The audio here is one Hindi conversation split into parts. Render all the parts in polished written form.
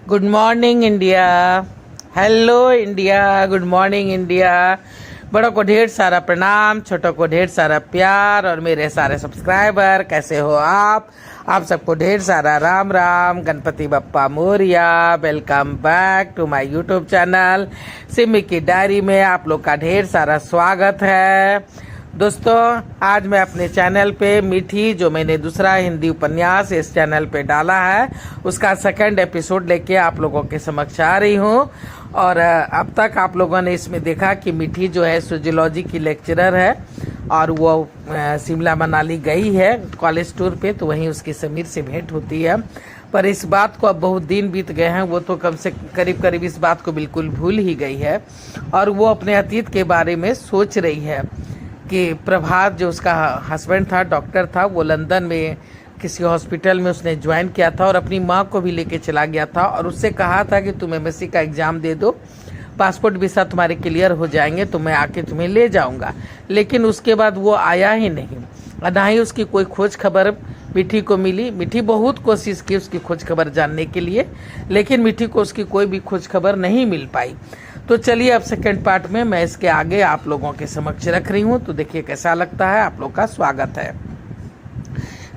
Good morning India. Hello India, good morning India. बड़ों को ढेर सारा प्रणाम, छोटों को ढेर सारा प्यार और मेरे सारे सब्सक्राइबर कैसे हो आप सबको ढेर सारा Ram Ram, Ganpati Bappa Morya. Welcome back to my YouTube channel Simi की डायरी में आप लोग का ढेर सारा स्वागत है। दोस्तों, आज मैं अपने चैनल पे मीठी, जो मैंने दूसरा हिंदी उपन्यास इस चैनल पे डाला है, उसका सेकंड एपिसोड लेके आप लोगों के समक्ष आ रही हूँ। और अब तक आप लोगों ने इसमें देखा कि मीठी जो है सोजियोलॉजी की लेक्चरर है और वो शिमला मनाली गई है कॉलेज टूर पे, तो वहीं उसकी समीर से भेंट होती है। पर इस बात को अब बहुत दिन बीत गए हैं, वो तो कम से करीब इस बात को बिल्कुल भूल ही गई है और वो अपने अतीत के बारे में सोच रही है कि प्रभात जो उसका हस्बैंड था, डॉक्टर था, वो लंदन में किसी हॉस्पिटल में उसने ज्वाइन किया था और अपनी माँ को भी लेके चला गया था और उससे कहा था कि तुम एमएससी का एग्ज़ाम दे दो, पासपोर्ट वीसा तुम्हारे क्लियर हो जाएंगे तो मैं आके तुम्हें ले जाऊंगा। लेकिन उसके बाद वो आया ही नहीं और ना ही उसकी कोई खोज खबर मीठी को मिली। मीठी बहुत कोशिश की उसकी खोज खबर जानने के लिए, लेकिन मीठी को उसकी कोई भी खोज खबर नहीं मिल पाई। तो चलिए अब सेकंड पार्ट में मैं इसके आगे आप लोगों के समक्ष रख रही हूँ, तो देखिए कैसा लगता है। आप लोग का स्वागत है।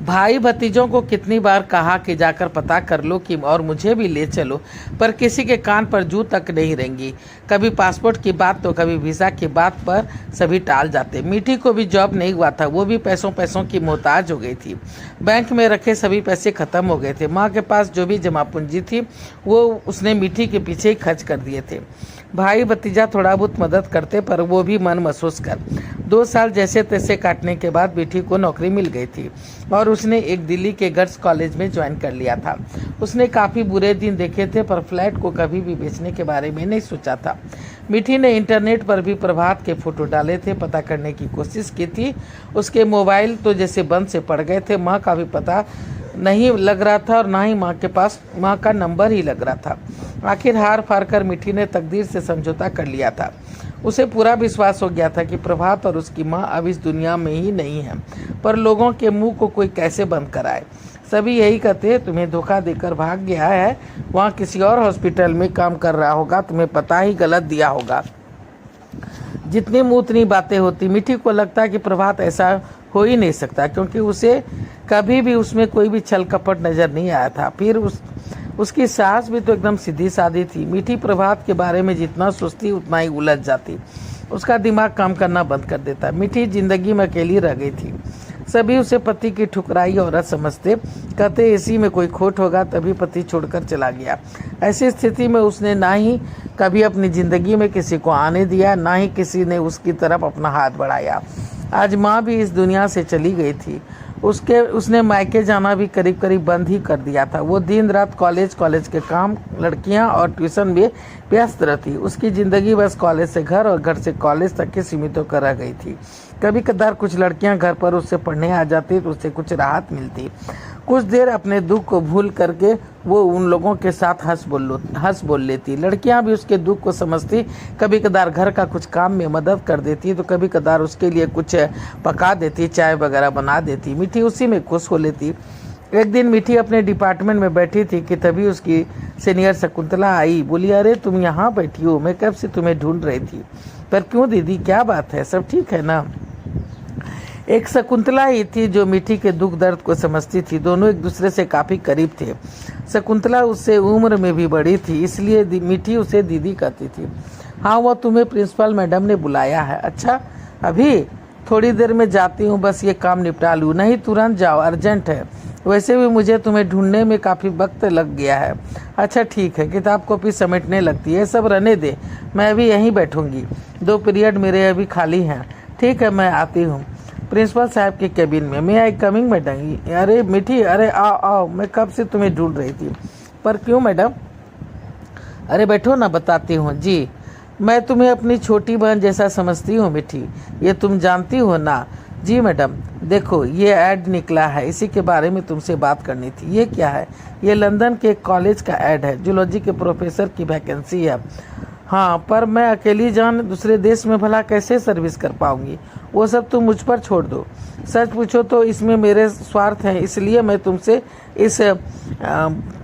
भाई भतीजों को कितनी बार कहा कि जाकर पता कर लो कि और मुझे भी ले चलो, पर किसी के कान पर जू तक नहीं रेंगी। कभी पासपोर्ट की बात तो कभी वीज़ा की बात पर सभी टाल जाते। मीठी को भी जॉब नहीं हुआ था, वो भी पैसों की मोहताज हो गई थी। बैंक में रखे सभी पैसे खत्म हो गए थे। माँ के पास जो भी जमा पूंजी थी वो उसने मीठी के पीछे ही खर्च कर दिए थे। भाई भतीजा थोड़ा बहुत मदद करते, पर वो भी मन महसूस कर 2 साल जैसे तैसे काटने के बाद मीठी को नौकरी मिल गई थी और उसने एक दिल्ली के गर्ल्स कॉलेज में ज्वाइन कर लिया था। उसने काफ़ी बुरे दिन देखे थे, पर फ्लैट को कभी भी बेचने के बारे में नहीं सोचा था। मीठी ने इंटरनेट पर भी प्रभात के फोटो डाले थे, पता करने की कोशिश की थी। उसके मोबाइल तो जैसे बंद से पड़ गए थे। माँ का भी पता नहीं लग रहा था और ना ही माँ के पास माँ का नंबर ही लग रहा था। आखिर हार फार कर मीठी ने तकदीर से समझौता कर लिया था। उसे पूरा विश्वास हो गया था कि प्रभात और उसकी माँ अब इस दुनिया में ही नहीं है, पर लोगों के मुंह को कोई कैसे बंद कराए। सभी यही कहते, तुम्हें धोखा देकर भाग गया है, वहाँ किसी और हॉस्पिटल में काम कर रहा होगा, तुम्हें पता ही गलत दिया होगा। जितनी मुँह उतनी बातें होती। मीठी को लगता कि प्रभात ऐसा हो ही नहीं सकता, क्योंकि उसे कभी भी उसमें कोई भी छल कपट नजर नहीं आया था। फिर उसकी सास भी तो एकदम सीधी सादी थी। मीठी प्रभात के बारे में जितना सोचती उतना ही उलझ जाती। उसका दिमाग काम करना बंद कर देता। मीठी जिंदगी में अकेली रह गई थी। सभी उसे पति की ठुकराई औरत समझते, कहते इसी में कोई खोट होगा तभी पति छोड़कर चला गया। ऐसी स्थिति में उसने ना ही कभी अपनी जिंदगी में किसी को आने दिया, ना ही किसी ने उसकी तरफ अपना हाथ बढ़ाया। आज माँ भी इस दुनिया से चली गई थी। उसने मायके जाना भी करीब बंद ही कर दिया था। वो दिन रात कॉलेज के काम, लड़कियां और ट्यूशन में व्यस्त रहती। उसकी ज़िंदगी बस कॉलेज से घर और घर से कॉलेज तक के सीमित होकर रह गई थी। कभी कदार कुछ लड़कियां घर पर उससे पढ़ने आ जाती तो उससे कुछ राहत मिलती। कुछ देर अपने दुख को भूल करके वो उन लोगों के साथ हंस बोल लेती। लड़कियां भी उसके दुख को समझती। कभी कदार घर का कुछ काम में मदद कर देती, तो कभी कदार उसके लिए कुछ पका देती, चाय वगैरह बना देती। मीठी उसी में खुश हो लेती। एक दिन मीठी अपने डिपार्टमेंट में बैठी थी कि तभी उसकी सीनियर शकुंतला आई। बोली, अरे तुम यहाँ बैठी हो, मैं कब से तुम्हें ढूंढ रही थी। पर क्यों दीदी, क्या बात है, सब ठीक है ना। एक शकुंतला ही थी जो मीठी के दुख दर्द को समझती थी। दोनों एक दूसरे से काफ़ी करीब थे। शकुंतला उससे उम्र में भी बड़ी थी, इसलिए मीठी उसे दीदी कहती थी। हाँ, वो तुम्हें प्रिंसिपल मैडम ने बुलाया है। अच्छा, अभी थोड़ी देर में जाती हूँ, बस ये काम निपटा लूँ। नहीं, तुरंत जाओ, अर्जेंट है। वैसे भी मुझे तुम्हें ढूंढने में काफ़ी वक्त लग गया है। अच्छा ठीक है, किताब कॉपी समेटने लगती है, सब रहने दे, मैं अभी यहीं बैठूंगी। 2 पीरियड मेरे अभी खाली हैं। ठीक है, मैं आती हूँ। प्रिंसिपल साहब के केबिन में। मैं आई कमिंग मैडम। अरे मीठी, अरे आओ आओ, मैं कब से तुम्हें ढूंढ रही थी। पर क्यों मैडम। अरे बैठो ना, बताती हूँ। जी, मैं तुम्हें अपनी छोटी बहन जैसा समझती हूँ मीठी, ये तुम जानती हो ना। जी मैडम, देखो ये ऐड निकला है, इसी के बारे में तुमसे बात करनी थी। ये क्या है। ये लंदन के कॉलेज का ऐड है, जूलॉजी के प्रोफेसर की वैकेंसी है। हाँ, पर मैं अकेली जान दूसरे देश में भला कैसे सर्विस कर पाऊंगी। वो सब तुम मुझ पर छोड़ दो। सच पूछो तो इसमें मेरे स्वार्थ हैं, इसलिए मैं तुमसे इस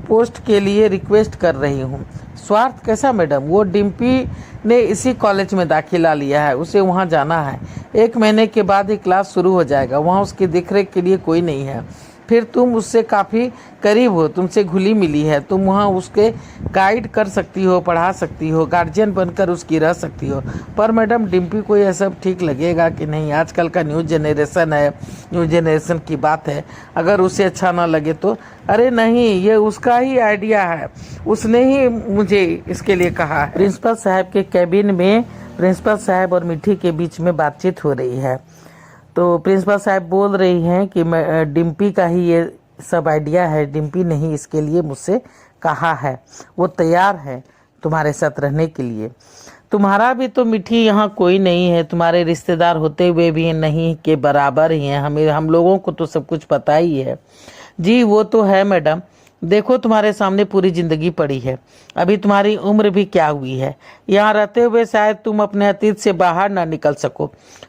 पोस्ट के लिए रिक्वेस्ट कर रही हूँ। स्वार्थ कैसा मैडम? वो डिम्पी ने इसी कॉलेज में दाखिला लिया है, उसे वहाँ जाना है। 1 महीने के बाद ही क्लास शुरू हो जाएगा, वहाँ उसकी देखरेख के लिए कोई नहीं है। फिर तुम उससे काफ़ी करीब हो, तुमसे घुली मिली है, तुम वहाँ उसके गाइड कर सकती हो, पढ़ा सकती हो, गार्जियन बनकर उसकी रह सकती हो। पर मैडम डिम्पी को यह सब ठीक लगेगा कि नहीं? आजकल का न्यू जनरेशन है, न्यू जनरेशन की बात है, अगर उसे अच्छा ना लगे तो? अरे नहीं, ये उसका ही आइडिया है, उसने ही मुझे इसके लिए कहा है। प्रिंसिपल साहब के कैबिन में प्रिंसिपल साहब और मिठी के बीच में बातचीत हो रही है। तो प्रिंसिपल साहब बोल रही हैं कि मैं डिम्पी का ही ये सब आइडिया है, डिम्पी ने ही इसके लिए मुझसे कहा है, वो तैयार है तुम्हारे साथ रहने के लिए। तुम्हारा भी तो मिठी यहाँ कोई नहीं है, तुम्हारे रिश्तेदार होते हुए भी नहीं के बराबर ही हैं, हम लोगों को तो सब कुछ पता ही है। जी वो तो है मैडम, देखो तुम्हारे सामने पूरी जिंदगी पड़ी है, अभी तुम्हारी उम्र भी क्या हुई है। यहाँ रहते हुए शायद तुम अपने अतीत से बाहर ना निकल सको,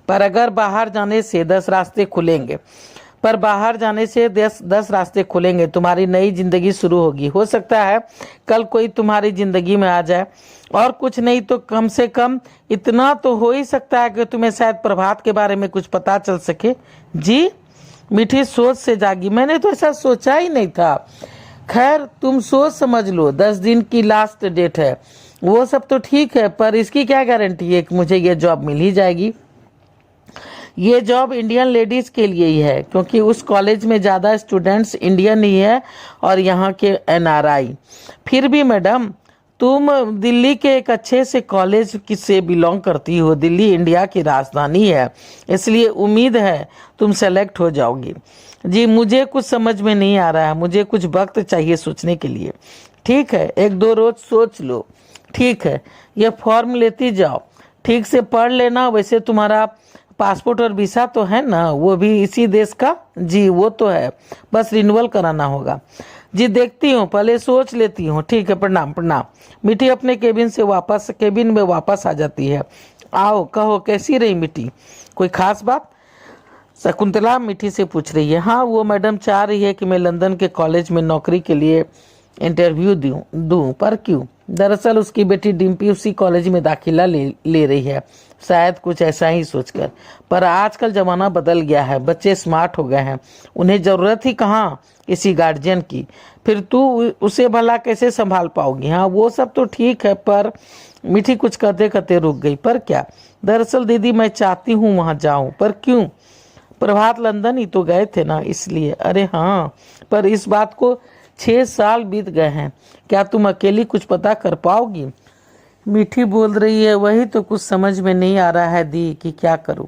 पर अगर बाहर जाने से 10 रास्ते खुलेंगे, पर बाहर जाने से 10 रास्ते खुलेंगे, तुम्हारी नई जिंदगी शुरू होगी। हो सकता है कल कोई तुम्हारी जिंदगी में आ जाए, और कुछ नहीं तो कम से कम इतना तो हो ही सकता है कि तुम्हें शायद प्रभात के बारे में कुछ पता चल सके। जी मीठी सोच से जागी, मैंने तो ऐसा सोचा ही नहीं था। खैर तुम सोच समझ लो, 10 दिन की लास्ट डेट है, वो सब तो ठीक है, पर इसकी क्या गारंटी है कि मुझे ये जॉब मिल ही जाएगी? ये जॉब इंडियन लेडीज के लिए ही है, क्योंकि उस कॉलेज में ज़्यादा स्टूडेंट्स इंडियन ही है और यहाँ के NRI। फिर भी मैडम तुम दिल्ली के एक अच्छे से कॉलेज से बिलोंग करती हो, दिल्ली इंडिया की राजधानी है, इसलिए उम्मीद है तुम सेलेक्ट हो जाओगी। जी मुझे कुछ समझ में नहीं आ रहा है, मुझे कुछ वक्त चाहिए सोचने के लिए। ठीक है, 1-2 रोज सोच लो। ठीक है, ये फॉर्म लेती जाओ, ठीक से पढ़ लेना। वैसे तुम्हारा पासपोर्ट और वीसा तो है ना, वो भी इसी देश का? जी वो तो है, बस रिन्यूअल कराना होगा। जी देखती हूँ, पहले सोच लेती हूँ। ठीक है, प्रणाम प्रणाम। मिठी अपने केबिन में वापस आ जाती है। आओ कहो, कैसी रही मिठी? कोई खास बात? शकुंतला मिठी से पूछ रही है। हाँ, वो मैडम चाह रही है कि मैं लंदन के कॉलेज में नौकरी के लिए इंटरव्यू दूं, पर क्यों? दरअसल उसकी बेटी डिम्पी उसी कॉलेज में दाखिला ले रही है, शायद कुछ ऐसा ही सोचकर। पर आजकल जमाना बदल गया है, बच्चे स्मार्ट हो गए हैं, उन्हें जरूरत ही कहाँ किसी गार्जियन की। फिर तू उसे भला कैसे संभाल पाओगी? हाँ वो सब तो ठीक है, पर मिठी कुछ कहते कहते रुक गई। पर क्या? दरअसल दीदी मैं चाहती हूँ वहाँ जाऊँ। पर क्यों? प्रभात लंदन ही तो गए थे ना, इसलिए। अरे हाँ, पर इस बात को 6 साल बीत गए हैं, क्या तुम अकेली कुछ पता कर पाओगी? मीठी बोल रही है। वही तो कुछ समझ में नहीं आ रहा है दी कि क्या करूं।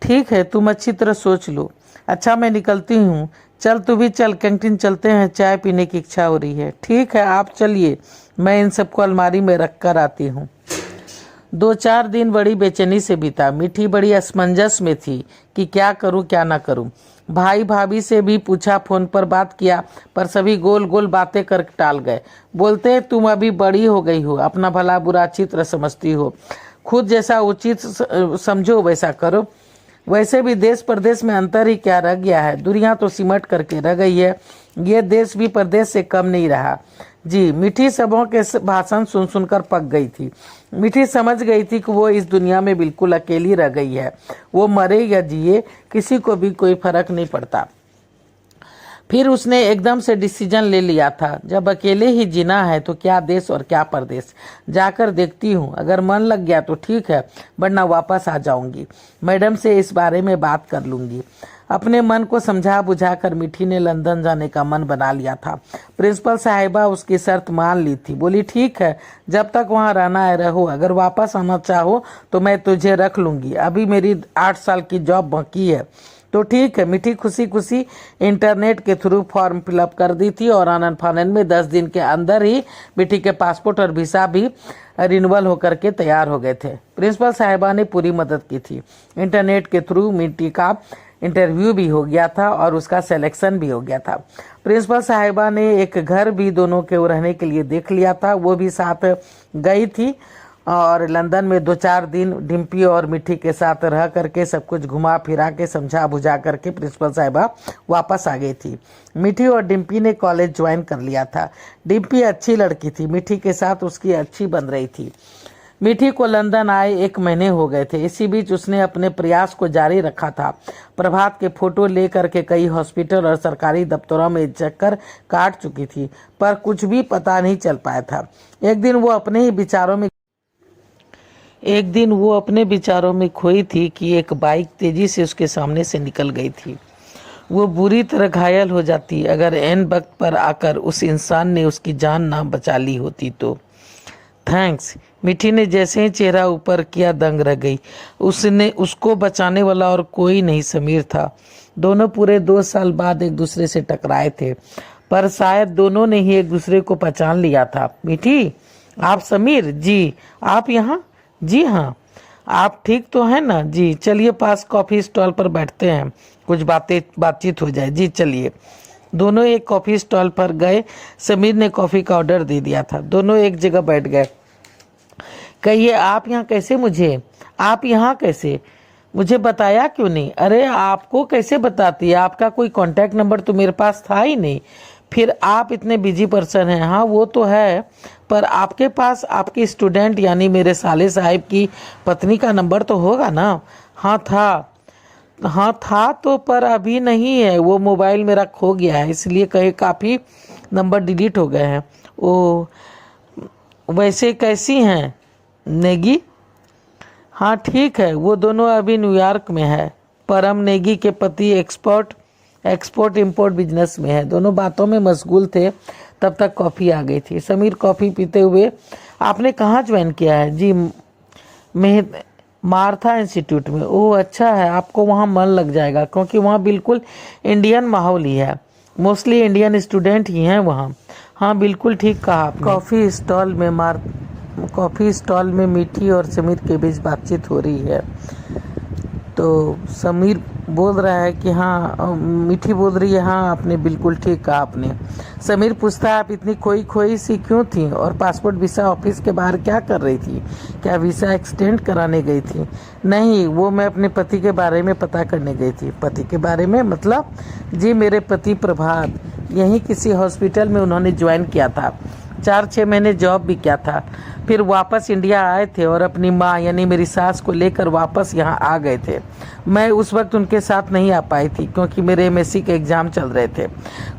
ठीक है, तुम अच्छी तरह सोच लो। अच्छा मैं निकलती हूँ, चल तू भी चल, कैंटीन चलते हैं, चाय पीने की इच्छा हो रही है। ठीक है आप चलिए, मैं इन सबको अलमारी में रख कर आती हूँ। 2-4 दिन बड़ी बेचैनी से बीता। मीठी बड़ी असमंजस में थी कि क्या करूं क्या ना करूं। भाई भाभी से भी पूछा, फोन पर बात किया, पर सभी गोल गोल बातें कर टाल गए। बोलते तुम अभी बड़ी हो गई हो, अपना भला बुरा अच्छी तरह समझती हो, खुद जैसा उचित समझो वैसा करो। वैसे भी देश परदेश में अंतर ही क्या रह गया है, दुनिया तो सिमट करके रह गई है, ये देश भी परदेश से कम नहीं रहा। जी मीठी सबों के भाषण सुन सुनकर पक गई थी। मीठी समझ गई थी कि वो इस दुनिया में बिल्कुल अकेली रह गई है। वो मरे या जिए किसी को भी कोई फर्क नहीं पड़ता। फिर उसने एकदम से डिसीजन ले लिया था, जब अकेले ही जीना है तो क्या देश और क्या परदेश। जाकर देखती हूँ, अगर मन लग गया तो ठीक है, वरना वापस आ जाऊंगी। मैडम से इस बारे में बात कर लूंगी। अपने मन को समझा बुझा कर मीठी ने लंदन जाने का मन बना लिया था। प्रिंसिपल साहिबा उसकी शर्त मान ली थी। बोली ठीक है, जब तक वहाँ रहना है रहो, अगर वापस आना चाहो तो मैं तुझे रख लूंगी। अभी मेरी 8 साल की जॉब बाकी है। तो ठीक है। मीठी खुशी खुशी इंटरनेट के थ्रू फॉर्म फिलअप कर दी थी और आनंद फानंद में 10 दिन के अंदर ही मीठी के पासपोर्ट और वीसा भी रिन्यूअल होकर के तैयार हो गए थे। प्रिंसिपल साहिबा ने पूरी मदद की थी। इंटरनेट के थ्रू मीठी का इंटरव्यू भी हो गया था और उसका सिलेक्शन भी हो गया था। प्रिंसिपल साहिबा ने एक घर भी दोनों के रहने के लिए देख लिया था, वो भी साथ गई थी और लंदन में 2-4 दिन डिम्पी और मिठी के साथ रह करके सब कुछ घुमा फिरा के समझा बुझा करके प्रिंसिपल साहिबा वापस आ गई थी। मिठी और डिम्पी ने कॉलेज ज्वाइन कर लिया था। डिम्पी अच्छी लड़की थी, मिठी के साथ उसकी अच्छी बन रही थी। मिठी को लंदन आए 1 महीने हो गए थे। इसी बीच उसने अपने प्रयास को जारी रखा था। प्रभात के फोटो लेकर के कई हॉस्पिटल और सरकारी दफ्तरों में चक्कर काट चुकी थी, पर कुछ भी पता नहीं चल पाया था। एक दिन वो अपने विचारों में खोई थी कि एक बाइक तेजी से उसके सामने से निकल गई थी। वो बुरी तरह घायल हो जाती अगर ऐन वक्त पर आकर उस इंसान ने उसकी जान ना बचा ली होती तो। थैंक्स। मिठी ने जैसे ही चेहरा ऊपर किया दंग रह गई। उसको बचाने वाला और कोई नहीं समीर था। दोनों पूरे 2 साल बाद एक दूसरे से टकराए थे, पर शायद दोनों ने ही एक दूसरे को पहचान लिया था। मिठी, आप समीर? जी। आप यहाँ? जी हाँ। आप ठीक तो हैं ना? जी। चलिए पास कॉफी स्टॉल पर बैठते हैं, कुछ बातचीत हो जाए। जी चलिए। दोनों एक कॉफी स्टॉल पर गए। समीर ने कॉफी का ऑर्डर दे दिया था। दोनों एक जगह बैठ गए। कहिए, आप यहाँ कैसे? मुझे बताया क्यों नहीं? अरे आपको कैसे बताती है? आपका कोई कांटेक्ट नंबर तो मेरे पास था ही नहीं। फिर आप इतने बिजी पर्सन हैं। हाँ वो तो है, पर आपके पास आपकी स्टूडेंट यानी मेरे साले साहब की पत्नी का नंबर तो होगा ना? हाँ था तो, पर अभी नहीं है। वो मोबाइल मेरा खो गया है, इसलिए कहे काफ़ी नंबर डिलीट हो गए हैं। ओ, वैसे कैसी हैं नेगी? हाँ ठीक है। वो दोनों अभी न्यूयॉर्क में है। परम नेगी के पति एक्सपोर्ट इंपोर्ट बिजनेस में है। दोनों बातों में मशगूल थे, तब तक कॉफ़ी आ गई थी। समीर कॉफ़ी पीते हुए, आपने कहाँ ज्वाइन किया है? जी मार्था इंस्टीट्यूट में। ओह अच्छा है, आपको वहाँ मन लग जाएगा, क्योंकि वहाँ बिल्कुल इंडियन माहौल ही है। मोस्टली इंडियन स्टूडेंट ही हैं वहाँ। हाँ बिल्कुल ठीक कहा आपने। कॉफ़ी स्टॉल में मिठी और समीर के बीच बातचीत हो रही है। तो समीर बोल रहा है कि हाँ, मिठी बोल रही है हाँ आपने बिल्कुल ठीक कहा आपने। समीर पूछता है, आप इतनी खोई सी क्यों थी और पासपोर्ट वीज़ा ऑफिस के बाहर क्या कर रही थी? क्या वीज़ा एक्सटेंड कराने गई थी? नहीं, वो मैं अपने पति के बारे में पता करने गई थी। पति के बारे में मतलब? जी मेरे पति प्रभात यहीं किसी हॉस्पिटल में उन्होंने ज्वाइन किया था। 4-6 महीने जॉब भी किया था, फिर वापस इंडिया आए थे और अपनी माँ यानी मेरी सास को लेकर वापस यहाँ आ गए थे। मैं उस वक्त उनके साथ नहीं आ पाई थी, क्योंकि मेरे एमएससी के एग्ज़ाम चल रहे थे।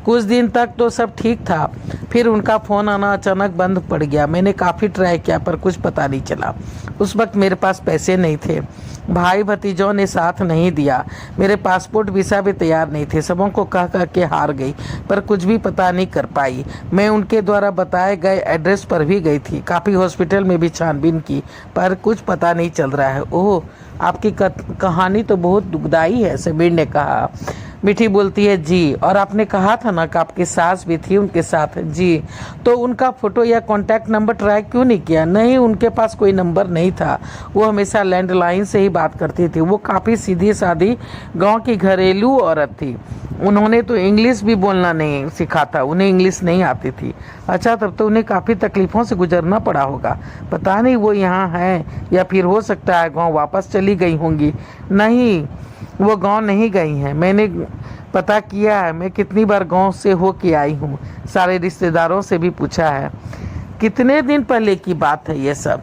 कुछ दिन तक तो सब ठीक था, फिर उनका फ़ोन आना अचानक बंद पड़ गया। मैंने काफ़ी ट्राई किया, पर कुछ पता नहीं चला। उस वक्त मेरे पास पैसे नहीं थे, भाई भतीजों ने साथ नहीं दिया, मेरे पासपोर्ट वीज़ा भी तैयार नहीं थे। सबों को कह के हार गई, पर कुछ भी पता नहीं कर पाई। मैं उनके द्वारा बताए गए एड्रेस पर भी गई थी, काफ़ी हॉस्पिटल में भी छानबीन की, पर कुछ पता नहीं चल रहा है। ओह, आपकी कहानी तो बहुत दुखदाई है, समीर ने कहा। मिठी बोलती है जी, और आपने कहा था ना कि आपकी सास भी थी उनके साथ? जी। तो उनका फोटो या कांटेक्ट नंबर ट्राई क्यों नहीं किया? नहीं, उनके पास कोई नंबर नहीं था। वो हमेशा लैंडलाइन से ही बात करती थी। वो काफ़ी सीधी सादी गांव की घरेलू औरत थी। उन्होंने तो इंग्लिश भी बोलना नहीं सीखा था, उन्हें इंग्लिश नहीं आती थी। अच्छा, तब तो उन्हें काफ़ी तकलीफ़ों से गुजरना पड़ा होगा। पता नहीं वो यहाँ है या फिर हो सकता है गाँव वापस चली गई होंगी। नहीं, वो गांव नहीं गई हैं। मैंने पता किया है, मैं कितनी बार गांव से हो के आई हूँ, सारे रिश्तेदारों से भी पूछा है। कितने दिन पहले की बात है ये सब?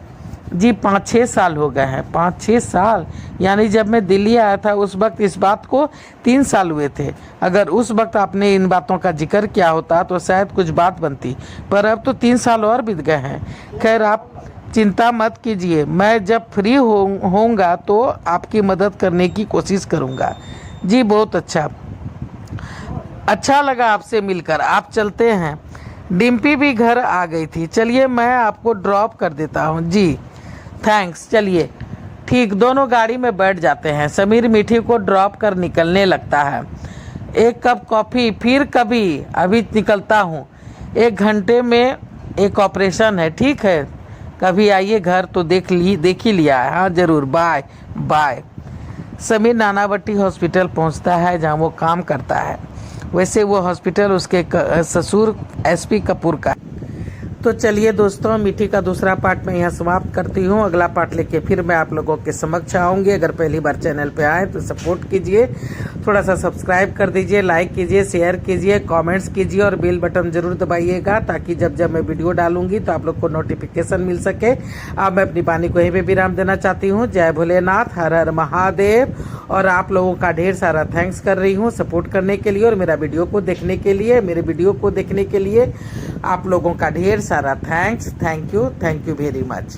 जी 5-6 साल हो गए हैं। 5-6 साल? यानी जब मैं दिल्ली आया था उस वक्त इस बात को 3 साल हुए थे। अगर उस वक्त आपने इन बातों का जिक्र किया होता तो शायद कुछ बात बनती, पर अब तो 3 साल और बीत गए हैं। खैर आप चिंता मत कीजिए, मैं जब फ्री होऊंगा तो आपकी मदद करने की कोशिश करूंगा। जी बहुत अच्छा लगा आपसे मिलकर। आप चलते हैं। डिम्पी भी घर आ गई थी। चलिए मैं आपको ड्रॉप कर देता हूँ। जी थैंक्स। चलिए ठीक, दोनों गाड़ी में बैठ जाते हैं। समीर मिठी को ड्रॉप कर निकलने लगता है। 1 कप कॉफ़ी, फिर कभी, अभी निकलता हूँ। 1 घंटे में एक ऑपरेशन है, ठीक है? कभी आइए घर तो देख ही लिया है। हाँ जरूर, bye bye. Sameer Nanavati hospital पहुंचता है जहां वो काम करता है। वैसे वो हॉस्पिटल उसके ससुर एसपी कपूर का। तो चलिए दोस्तों, मीठी का दूसरा पार्ट मैं यहाँ समाप्त करती हूँ। अगला पार्ट लेके फिर मैं आप लोगों के समक्ष आऊँगी। अगर पहली बार चैनल पे आए तो सपोर्ट कीजिए, थोड़ा सा सब्सक्राइब कर दीजिए, लाइक कीजिए, शेयर कीजिए, कमेंट्स कीजिए और बेल बटन जरूर दबाइएगा, ताकि जब जब मैं वीडियो डालूंगी तो आप लोग को नोटिफिकेशन मिल सके। अब मैं अपनी वाणी को यहीं पे विराम देना चाहती हूँ। जय भोलेनाथ, हर हर महादेव। और आप लोगों का ढेर सारा थैंक्स कर रही हूँ सपोर्ट करने के लिए और मेरा वीडियो को देखने के लिए। मेरे वीडियो को देखने के लिए आप लोगों का ढेर सारा thanks. Thank you very much.